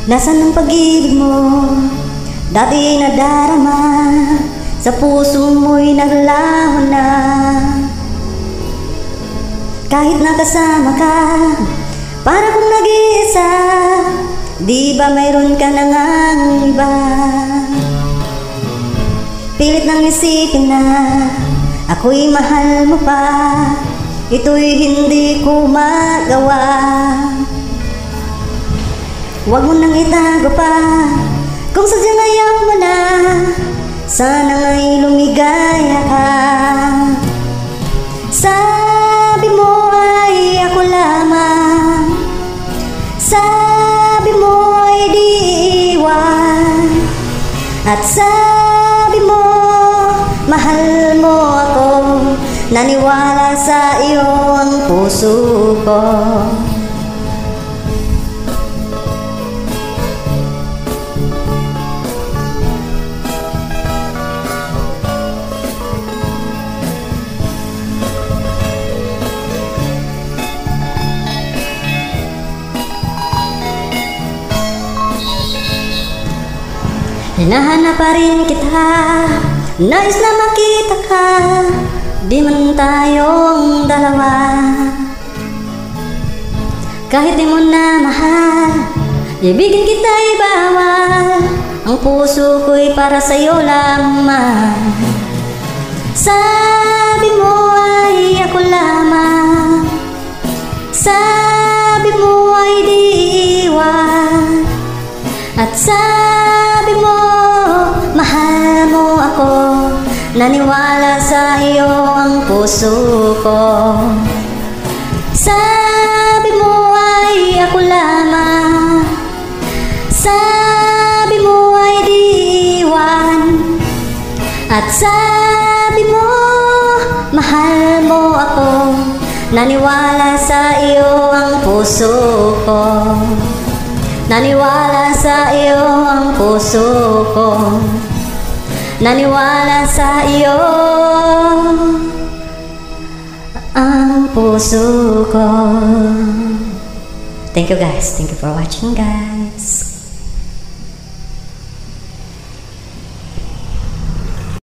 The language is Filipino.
Nasaan ang pag-ibig mo? Dati nadarama, sa puso mo'y naglaho na. Kahit nakasama ka, para kung nag-iisa, di ba mayroon ka na ngang iba? Pilit nang isipin na ako'y mahal mo pa, ito'y hindi ko magawa. Huwag mo nang itago pa, kung sadyang ayaw mo na, sana nga'y lumigaya ka. Sabi mo ay ako lamang, sabi mo ay di iwan, at sabi mo mahal mo ako, naniwala sa iyo ang puso ko. Hinahanap pa rin kita, nais na makita ka, di man tayong dalawa. Kahit di mo na mahal, ibigin kita'y bawal, ang puso ko'y para sa'yo lamang. Sabi mo ay ako lamang, sabi mo ay di iwan, at sabi mo mahal mo ako, naniwala sa iyo ang puso ko. Sabi mo ay ako lamang, sabi mo ay di iwan, at sabi mo mahal mo ako, naniwala sa iyo ang puso ko. Naniwala sa iyo ang puso ko, naniwala sa iyo ang puso ko. Thank you guys. Thank you for watching guys.